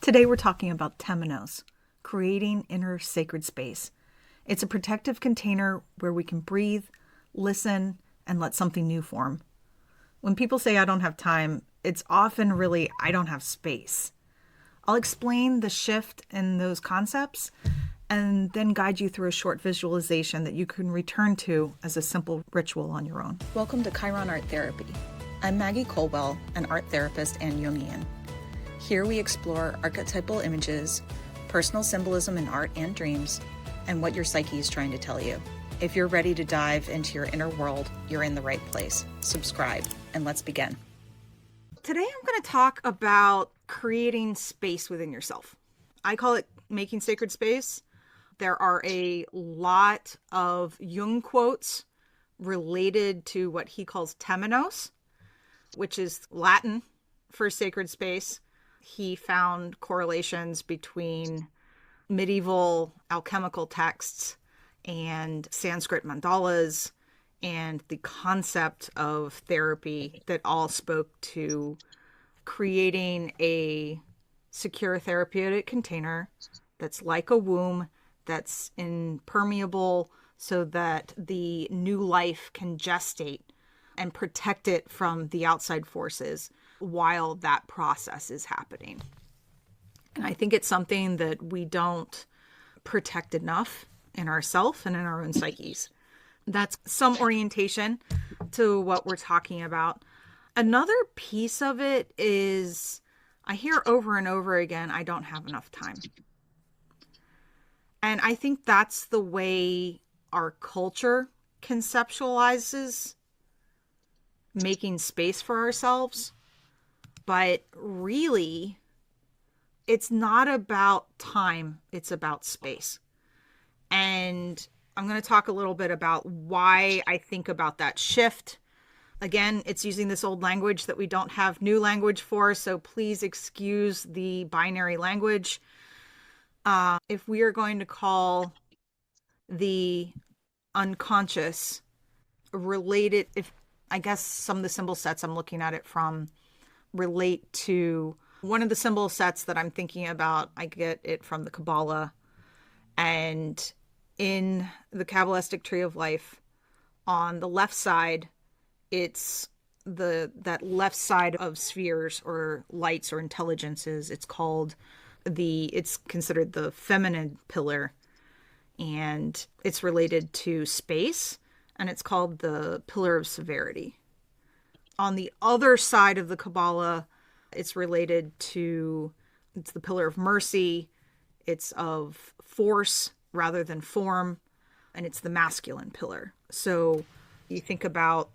Today we're talking about Temenos, creating inner sacred space. It's a protective container where we can breathe, listen, and let something new form. When people say I don't have time, it's often really I don't have space. I'll explain the shift in those concepts and then guide you through a short visualization that you can return to as a simple ritual on your own. Welcome to Chiron Art Therapy. I'm Maggie Colwell, an art therapist and Jungian. Here we explore archetypal images, personal symbolism in art and dreams, and what your psyche is trying to tell you. If you're ready to dive into your inner world, you're in the right place. Subscribe, and let's begin. Today I'm going to talk about creating space within yourself. I call it making sacred space. There are a lot of Jung quotes related to what he calls Temenos, which is Latin for sacred space. He found correlations between medieval alchemical texts and Sanskrit mandalas and the concept of therapy that all spoke to creating a secure therapeutic container that's like a womb, that's impermeable, so that the new life can gestate and protect it from the outside forces while that process is happening. And I think it's something that we don't protect enough in ourselves and in our own psyches. That's some orientation to what we're talking about. Another piece of it is I hear over and over again, I don't have enough time. And I think that's the way our culture conceptualizes making space for ourselves. But really, it's not about time, it's about space. And I'm going to talk a little bit about why I think about that shift. Again, it's using this old language that we don't have new language for, so please excuse the binary language. If we are going to call the unconscious related, if I guess some of the symbol sets I'm looking at it from relate to one of the symbol sets that I'm thinking about, I get it from the Kabbalah. And in the Kabbalistic tree of life, on the left side, it's that left side of spheres or lights or intelligences. It's considered the feminine pillar, and it's related to space, and it's called the pillar of severity. On the other side of the Kabbalah, it's the pillar of mercy. It's of force rather than form, and it's the masculine pillar. So you think about,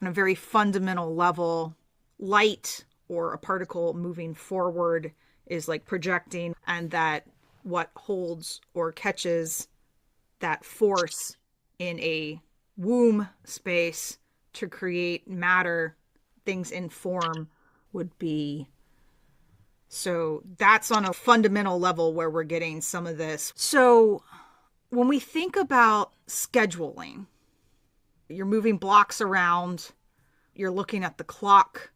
on a very fundamental level, light or a particle moving forward is like projecting, and that what holds or catches that force in a womb space to create matter, things in form, would be. So that's on a fundamental level where we're getting some of this. So when we think about scheduling, you're moving blocks around, you're looking at the clock,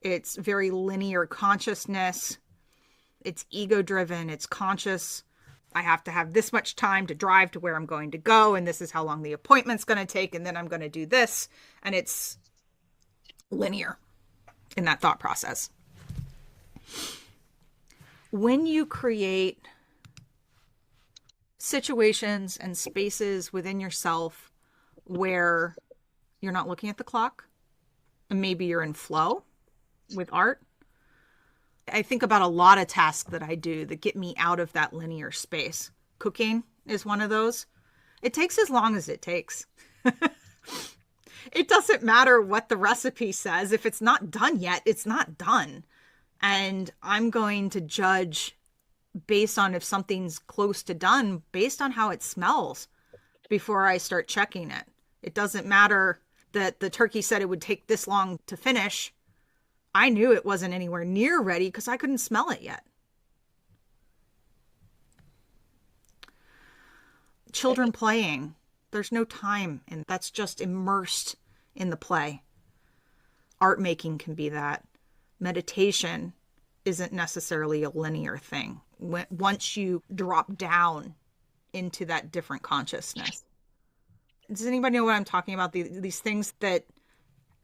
it's very linear consciousness, it's ego-driven, it's conscious. I have to have this much time to drive to where I'm going to go, and this is how long the appointment's going to take, and then I'm going to do this. And it's linear in that thought process. When you create situations and spaces within yourself where you're not looking at the clock, and maybe you're in flow with art, I think about a lot of tasks that I do that get me out of that linear space. Cooking is one of those. It takes as long as it takes. It doesn't matter what the recipe says. If it's not done yet, it's not done. And I'm going to judge based on if something's close to done, based on how it smells before I start checking it. It doesn't matter that the turkey said it would take this long to finish. I knew it wasn't anywhere near ready because I couldn't smell it yet. Children playing, there's no time, and that's just immersed in the play. Art making can be that. Meditation isn't necessarily a linear thing once you drop down into that different consciousness. Does anybody know what I'm talking about? These things that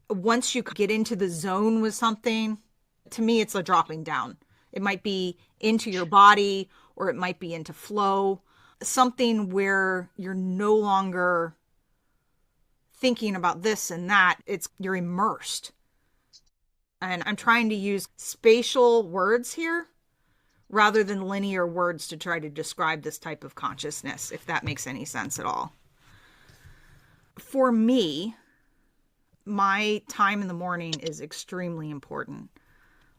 once you get into the zone with something, to me, it's a dropping down. It might be into your body or it might be into flow, something where you're no longer thinking about this and that. You're immersed. And I'm trying to use spatial words here rather than linear words to try to describe this type of consciousness, if that makes any sense at all. For me, my time in the morning is extremely important.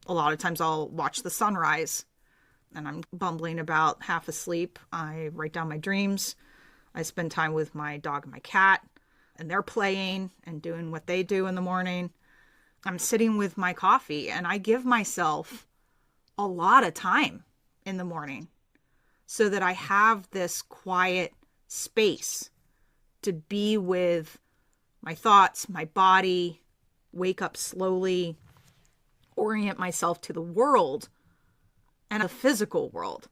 A lot of times I'll watch the sunrise and I'm bumbling about half asleep. I write down my dreams. I spend time with my dog and my cat, and they're playing and doing what they do in the morning. I'm sitting with my coffee and I give myself a lot of time in the morning so that I have this quiet space to be with my thoughts, my body, wake up slowly, orient myself to the world and the physical world,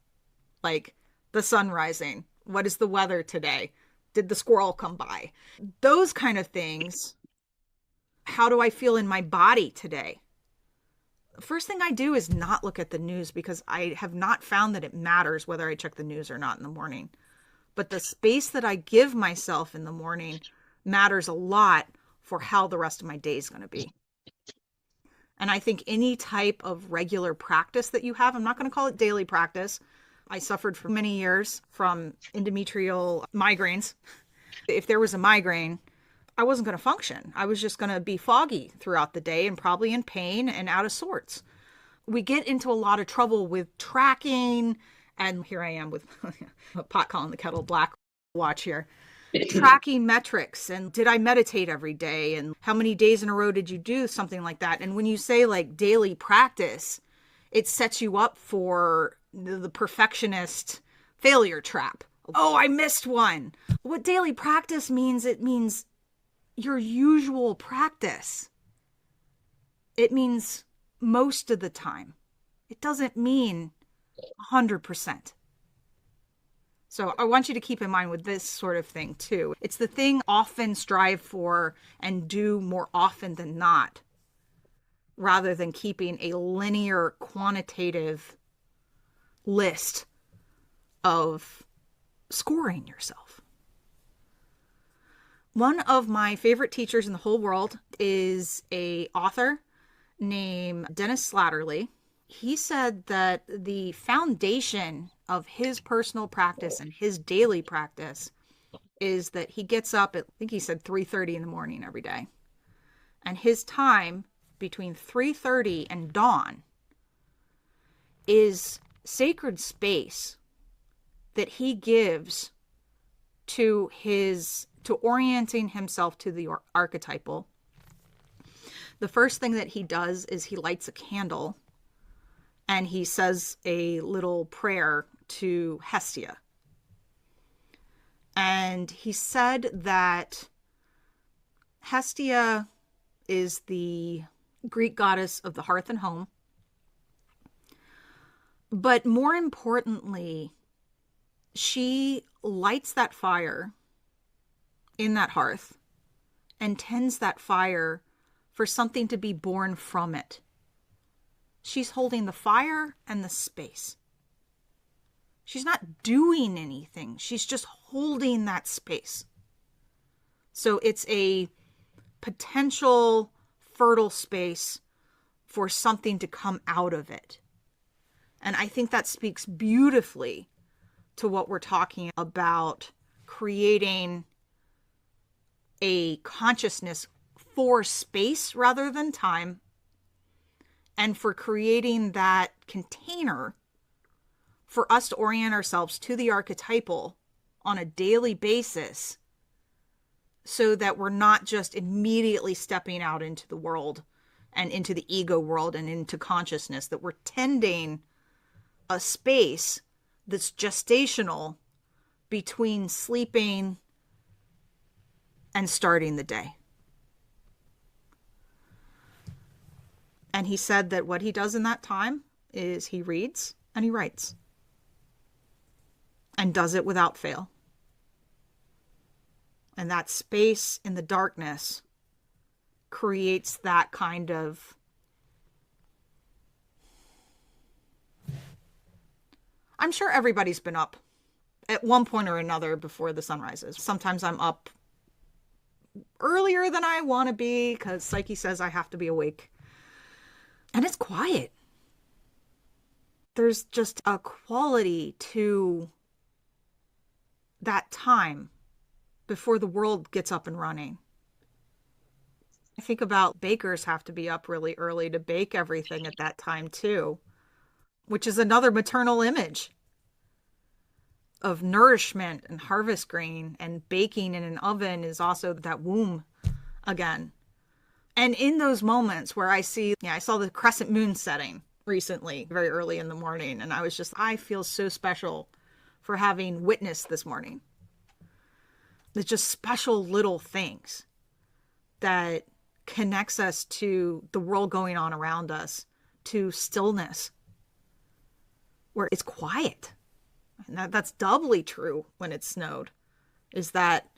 like the sun rising. What is the weather today? Did the squirrel come by? Those kind of things. How do I feel in my body today? The first thing I do is not look at the news because I have not found that it matters whether I check the news or not in the morning. But the space that I give myself in the morning matters a lot for how the rest of my day is going to be. And I think any type of regular practice that you have, I'm not going to call it daily practice. I suffered for many years from endometrial migraines. If there was a migraine, I wasn't going to function. I was just going to be foggy throughout the day and probably in pain and out of sorts. We get into a lot of trouble with tracking. And here I am with a pot calling the kettle black watch here. Tracking metrics and did I meditate every day and how many days in a row did you do something like that? And when you say like daily practice, it sets you up for the perfectionist failure trap. Oh, I missed one. What daily practice means, it means your usual practice. It means most of the time. It doesn't mean 100%. So I want you to keep in mind with this sort of thing too. It's the thing often strive for and do more often than not, rather than keeping a linear quantitative list of scoring yourself. One of my favorite teachers in the whole world is an author named Dennis Slattery. He said that the foundation of his personal practice and his daily practice is that he gets up at, I think he said 3:30 in the morning every day. And his time between 3:30 and dawn is sacred space that he gives to orienting himself to the archetypal. The first thing that he does is he lights a candle and he says a little prayer to Hestia. And he said that Hestia is the Greek goddess of the hearth and home. But more importantly, she lights that fire in that hearth and tends that fire for something to be born from it. She's holding the fire and the space. She's not doing anything. She's just holding that space. So it's a potential fertile space for something to come out of it. And I think that speaks beautifully to what we're talking about, creating a consciousness for space rather than time, and for creating that container for us to orient ourselves to the archetypal on a daily basis, so that we're not just immediately stepping out into the world and into the ego world and into consciousness, that we're tending a space that's gestational between sleeping and starting the day. And he said that what he does in that time is he reads and he writes and does it without fail. And that space in the darkness creates that kind of I'm sure everybody's been up at one point or another before the sun rises. Sometimes I'm up earlier than I want to be because Psyche says I have to be awake. And it's quiet. There's just a quality to that time before the world gets up and running. I think about bakers have to be up really early to bake everything at that time too, which is another maternal image of nourishment and harvest grain, and baking in an oven is also that womb again. And in those moments where I saw the crescent moon setting recently, very early in the morning, and I feel so special for having witnessed this morning. There's just special little things that connects us to the world going on around us, to stillness, where it's quiet. And that's doubly true when it snowed, is that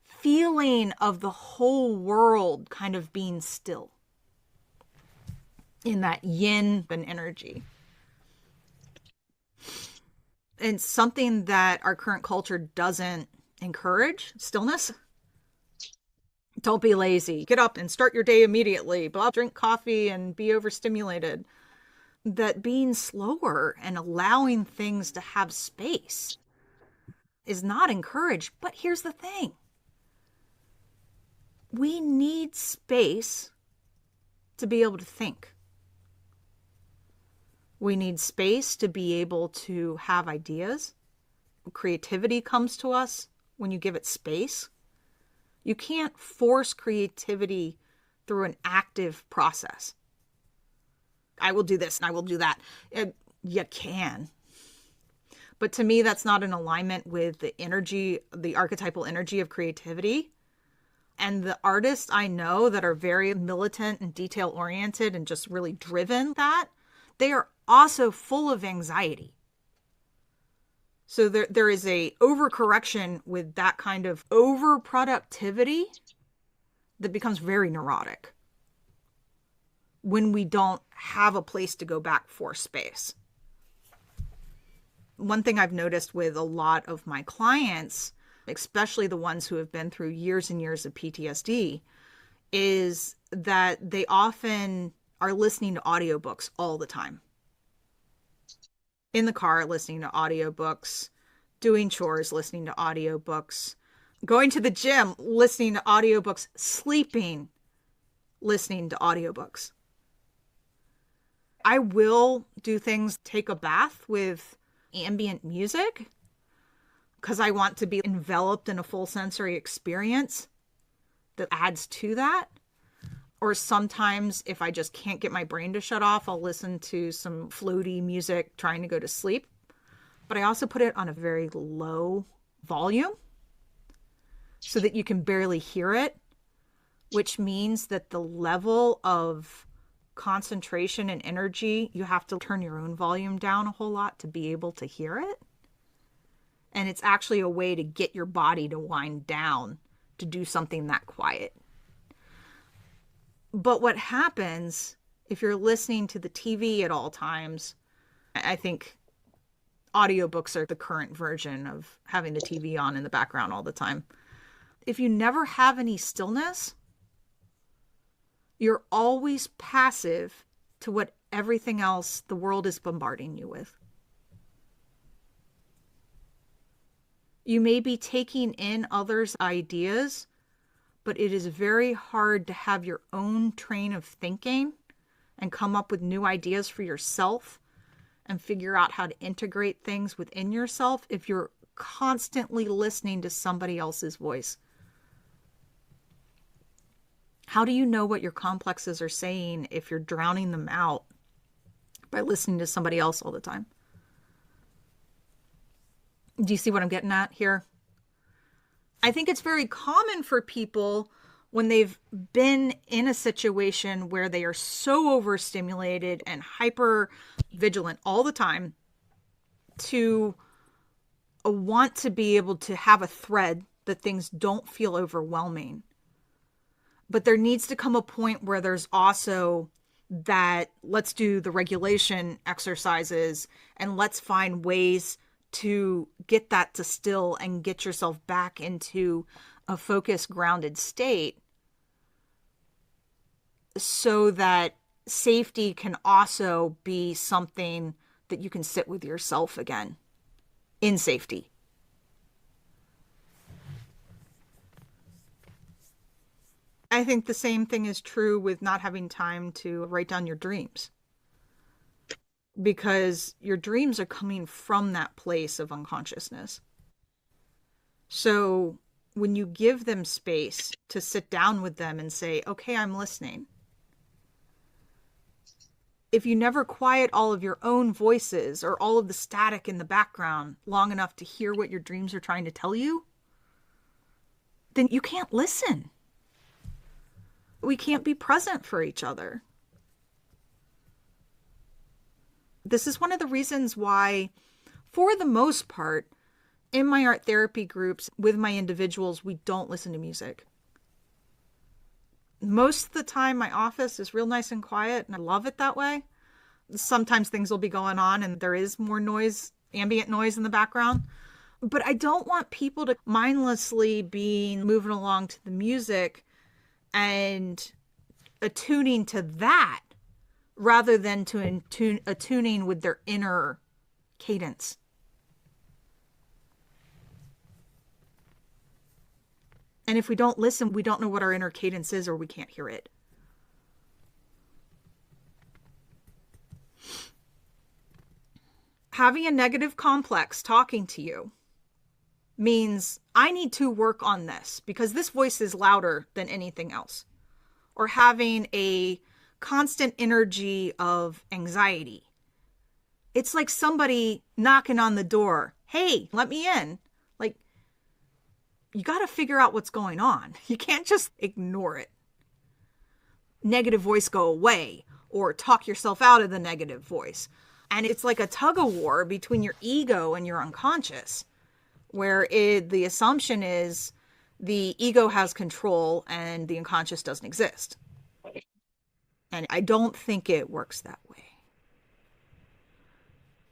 feeling of the whole world kind of being still in that yin and energy. And something that our current culture doesn't encourage, stillness. Don't be lazy. Get up and start your day immediately. Drink coffee and be overstimulated. That being slower and allowing things to have space is not encouraged. But here's the thing. We need space to be able to think. We need space to be able to have ideas. Creativity comes to us when you give it space. You can't force creativity through an active process. I will do this and I will do that. You can. But to me, that's not in alignment with the energy, the archetypal energy of creativity. And the artists I know that are very militant and detail oriented and just really driven they are also full of anxiety. So there is a overcorrection with that kind of overproductivity that becomes very neurotic when we don't have a place to go back for space. One thing I've noticed with a lot of my clients, especially the ones who have been through years and years of PTSD, is that they often are listening to audiobooks all the time. In the car, listening to audiobooks, doing chores, listening to audiobooks, going to the gym, listening to audiobooks, sleeping, listening to audiobooks. I will do things, take a bath with ambient music because I want to be enveloped in a full sensory experience that adds to that. Or sometimes if I just can't get my brain to shut off, I'll listen to some floaty music trying to go to sleep. But I also put it on a very low volume so that you can barely hear it, which means that the level of concentration and energy, you have to turn your own volume down a whole lot to be able to hear it. And it's actually a way to get your body to wind down to do something that quiet. But what happens if you're listening to the TV at all times, I think audiobooks are the current version of having the TV on in the background all the time. If you never have any stillness, you're always passive to what everything else the world is bombarding you with. You may be taking in others' ideas, but it is very hard to have your own train of thinking and come up with new ideas for yourself and figure out how to integrate things within yourself if you're constantly listening to somebody else's voice. How do you know what your complexes are saying if you're drowning them out by listening to somebody else all the time? Do you see what I'm getting at here? I think it's very common for people when they've been in a situation where they are so overstimulated and hyper vigilant all the time, to want to be able to have a thread that things don't feel overwhelming. But there needs to come a point where there's also that let's do the regulation exercises and let's find ways to get that to still and get yourself back into a focused, grounded state so that safety can also be something that you can sit with yourself again in safety. I think the same thing is true with not having time to write down your dreams, because your dreams are coming from that place of unconsciousness. So when you give them space to sit down with them and say, okay, I'm listening. If you never quiet all of your own voices or all of the static in the background long enough to hear what your dreams are trying to tell you, then you can't listen. We can't be present for each other. This is one of the reasons why, for the most part, in my art therapy groups with my individuals, we don't listen to music. Most of the time, my office is real nice and quiet, and I love it that way. Sometimes things will be going on and there is more noise, ambient noise in the background. But I don't want people to mindlessly be moving along to the music and attuning to that rather than to attuning with their inner cadence. And if we don't listen, we don't know what our inner cadence is, or we can't hear it. Having a negative complex talking to you means I need to work on this because this voice is louder than anything else. Or having a constant energy of anxiety. It's like somebody knocking on the door. Hey, let me in. Like, you got to figure out what's going on. You can't just ignore it. Negative voice, go away, or talk yourself out of the negative voice. And it's like a tug of war between your ego and your unconscious, where the assumption is the ego has control and the unconscious doesn't exist. And I don't think it works that way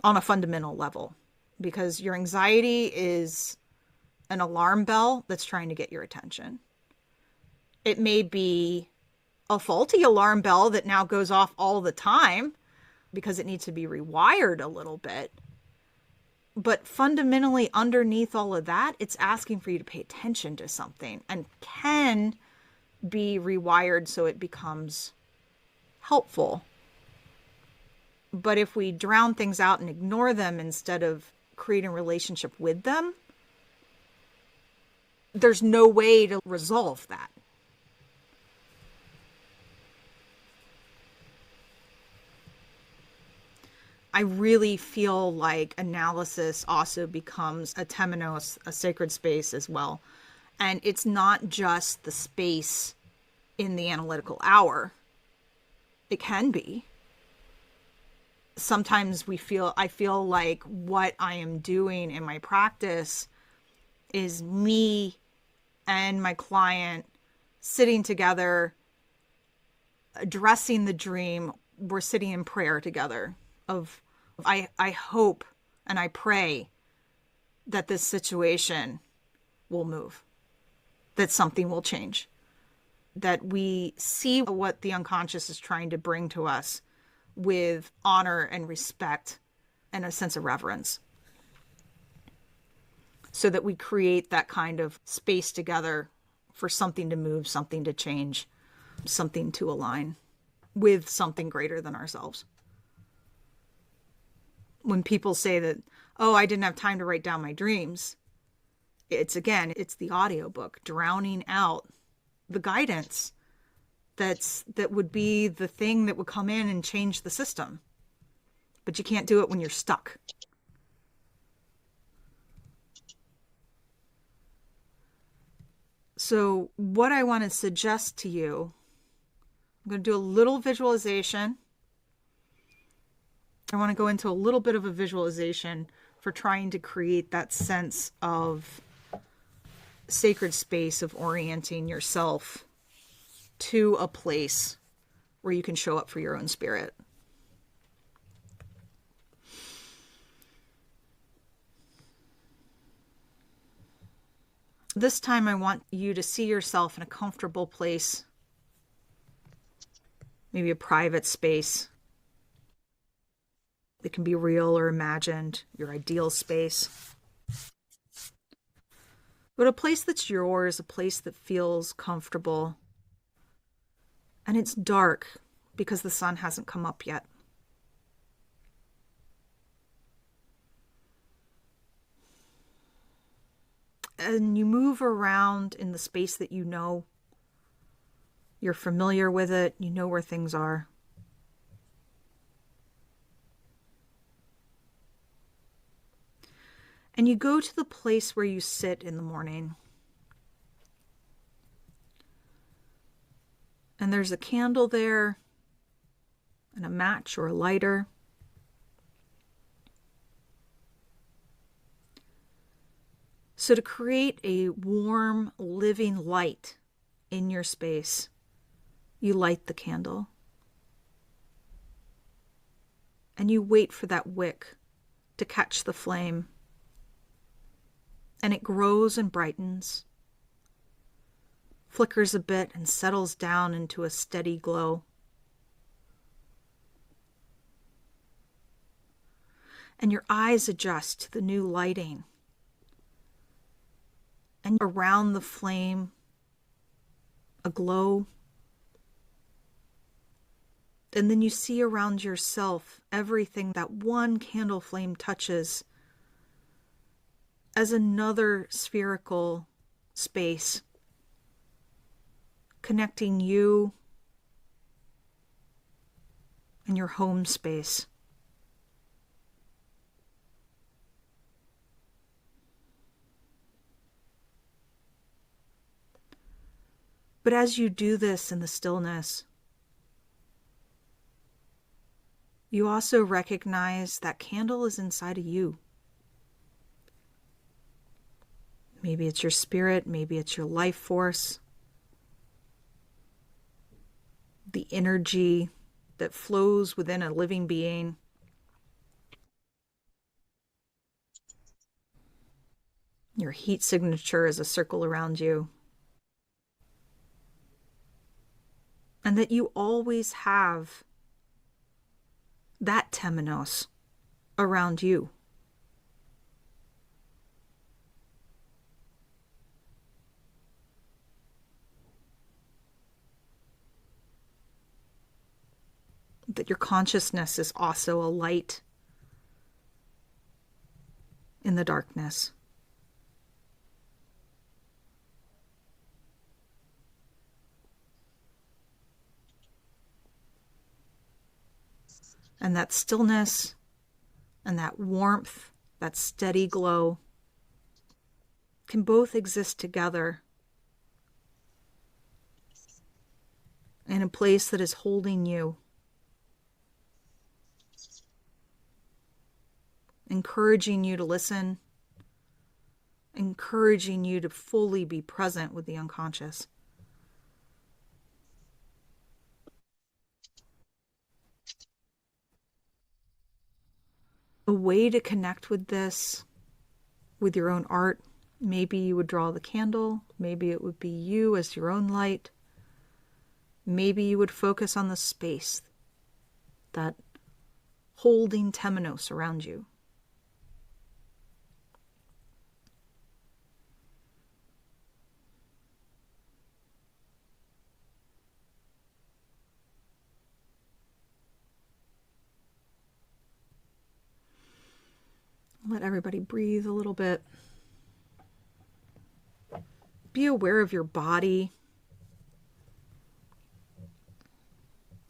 on a fundamental level, because your anxiety is an alarm bell that's trying to get your attention. It may be a faulty alarm bell that now goes off all the time because it needs to be rewired a little bit. But fundamentally underneath all of that, it's asking for you to pay attention to something and can be rewired so it becomes helpful. But if we drown things out and ignore them instead of creating a relationship with them, there's no way to resolve that. I really feel like analysis also becomes a Temenos, a sacred space as well. And it's not just the space in the analytical hour. It can be. Sometimes I feel like what I am doing in my practice is me and my client sitting together, addressing the dream. We're sitting in prayer together. I hope and I pray that this situation will move, that something will change, that we see what the unconscious is trying to bring to us with honor and respect and a sense of reverence, so that we create that kind of space together for something to move, something to change, something to align with something greater than ourselves. When people say that, oh, I didn't have time to write down my dreams, it's the audiobook drowning out the guidance that would be the thing that would come in and change the system. But you can't do it when you're stuck. So, what I want to suggest to you, I'm going to do a little visualization. I want to go into a little bit of a visualization for trying to create that sense of sacred space, of orienting yourself to a place where you can show up for your own spirit. This time I want you to see yourself in a comfortable place, maybe a private space. It can be real or imagined, your ideal space. But a place that's yours, a place that feels comfortable. And it's dark because the sun hasn't come up yet. And you move around in the space that you know. You're familiar with it. You know where things are. And you go to the place where you sit in the morning. And there's a candle there, and a match or a lighter. So to create a warm, living light in your space, you light the candle. And you wait for that wick to catch the flame. And it grows and brightens, flickers a bit and settles down into a steady glow. And your eyes adjust to the new lighting. And around the flame, a glow. And then you see around yourself everything that one candle flame touches as another spherical space, connecting you and your home space. But as you do this in the stillness, you also recognize that candle is inside of you. Maybe it's your spirit, maybe it's your life force, the energy that flows within a living being. Your heat signature is a circle around you. And that you always have that Temenos around you. That your consciousness is also a light in the darkness. And that stillness and that warmth, that steady glow can both exist together in a place that is holding you, encouraging you to listen, encouraging you to fully be present with the unconscious. A way to connect with this, with your own art, maybe you would draw the candle, maybe it would be you as your own light, maybe you would focus on the space, that holding Temenos around you. Let everybody breathe a little bit. Be aware of your body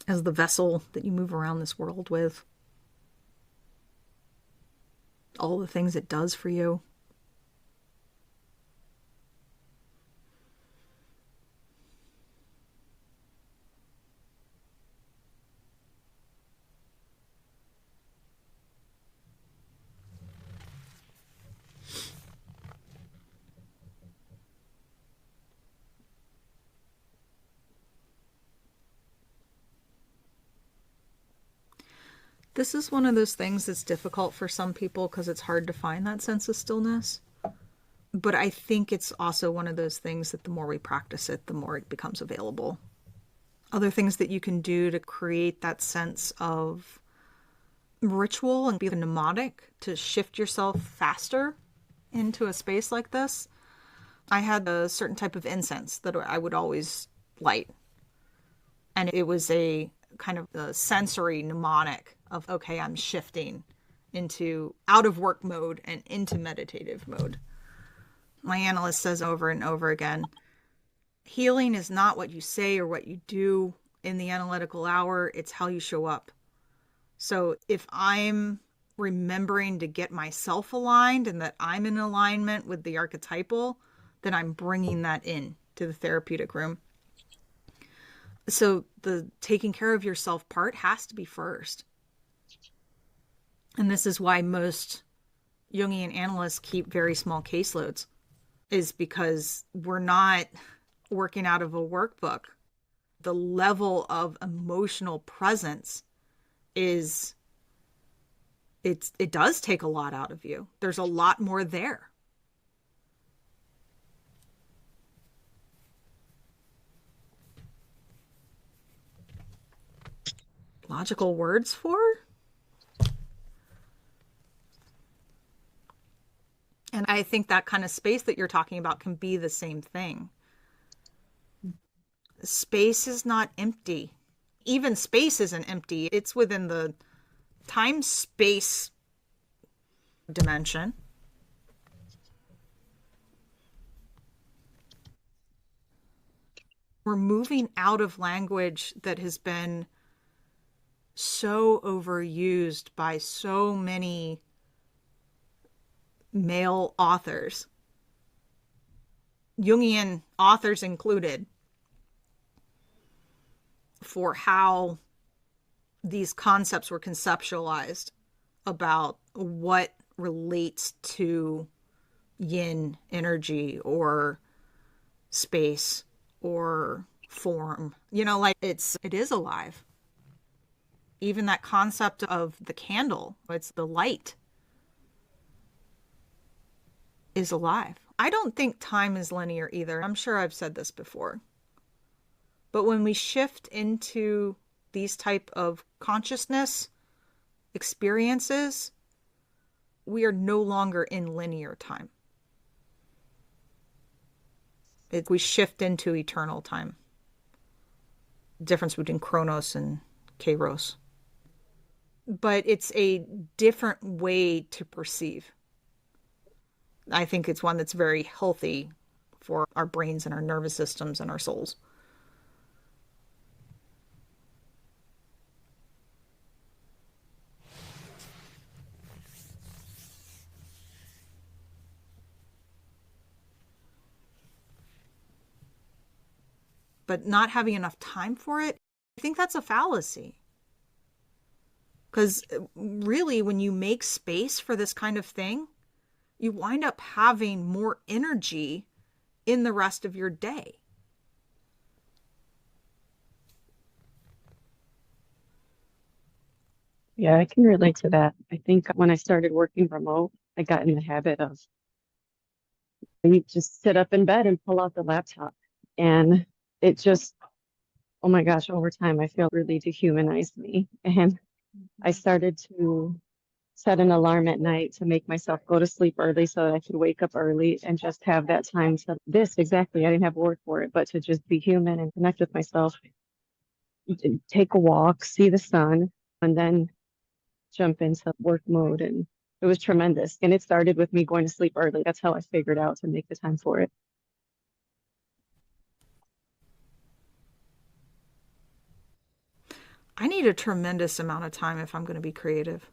as the vessel that you move around this world with. All the things it does for you. This is one of those things that's difficult for some people because it's hard to find that sense of stillness. But I think it's also one of those things that the more we practice it, the more it becomes available. Other things that you can do to create that sense of ritual and be mnemonic to shift yourself faster into a space like this. I had a certain type of incense that I would always light. And it was a kind of a sensory mnemonic of, okay, I'm shifting into out of work mode and into meditative mode. My analyst says over and over again, healing is not what you say or what you do in the analytical hour, it's how you show up. So if I'm remembering to get myself aligned and that I'm in alignment with the archetypal, then I'm bringing that in to the therapeutic room. So the taking care of yourself part has to be first. And this is why most Jungian analysts keep very small caseloads, is because we're not working out of a workbook. The level of emotional presence is, it does take a lot out of you. There's a lot more there. Logical words for? And I think that kind of space that you're talking about can be the same thing. Space is not empty. Even space isn't empty. It's within the time-space dimension. We're moving out of language that has been so overused by so many male authors, Jungian authors included, for how these concepts were conceptualized about what relates to yin energy or space or form. You know, like it is alive. Even that concept of the candle, it's the light, is alive. I don't think time is linear either. I'm sure I've said this before. But when we shift into these type of consciousness experiences, we are no longer in linear time. We shift into eternal time. The difference between Chronos and Kairos. But it's a different way to perceive. I think it's one that's very healthy for our brains and our nervous systems and our souls. But not having enough time for it, I think that's a fallacy. Because really, when you make space for this kind of thing, you wind up having more energy in the rest of your day. Yeah, I can relate to that. I think when I started working remote, I got in the habit of you just sit up in bed and pull out the laptop. And it just, oh my gosh, over time, I feel really dehumanized me. And I started to set an alarm at night to make myself go to sleep early so that I could wake up early and just have that time to this exactly. I didn't have a word for it, but to just be human and connect with myself, take a walk, see the sun, and then jump into work mode. And it was tremendous. And it started with me going to sleep early. That's how I figured out to make the time for it. I need a tremendous amount of time if I'm going to be creative.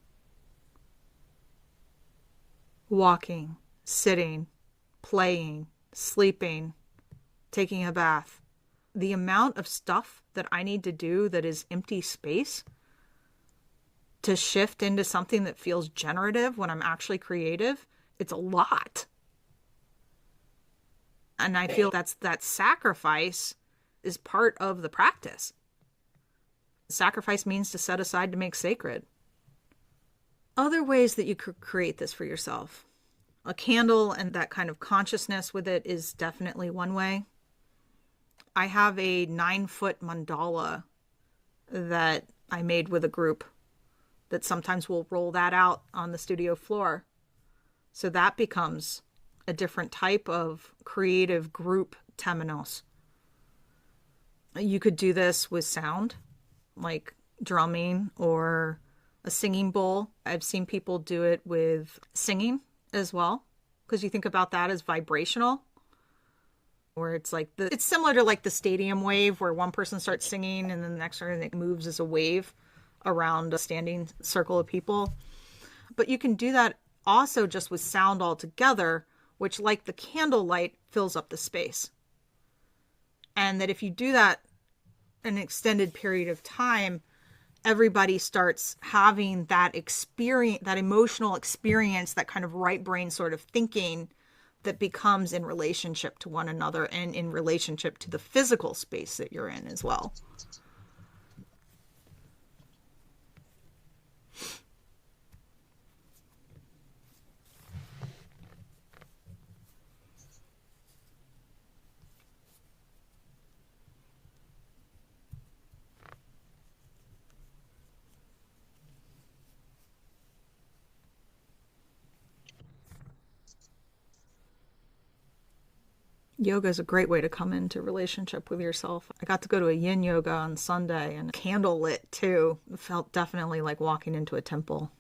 Walking, sitting, playing, sleeping, taking a bath. The amount of stuff that I need to do that is empty space to shift into something that feels generative when I'm actually creative, it's a lot. And I feel that sacrifice is part of the practice. Sacrifice means to set aside to make sacred. other ways that you could create this for yourself. A candle and that kind of consciousness with it is definitely one way. I have a 9-foot mandala that I made with a group that sometimes we'll roll that out on the studio floor. So that becomes a different type of creative group Temenos. You could do this with sound, like drumming or a singing bowl. I've seen people do it with singing as well, because you think about that as vibrational, where it's like it's similar to like the stadium wave, where one person starts singing and then the next person, it moves as a wave around a standing circle of people. But you can do that also just with sound altogether, which, like the candlelight, fills up the space. And that if you do that an extended period of time, everybody starts having that experience, that emotional experience, that kind of right brain sort of thinking that becomes in relationship to one another and in relationship to the physical space that you're in as well. Yoga is a great way to come into relationship with yourself. I got to go to a yin yoga on Sunday and candle lit too. It felt definitely like walking into a temple.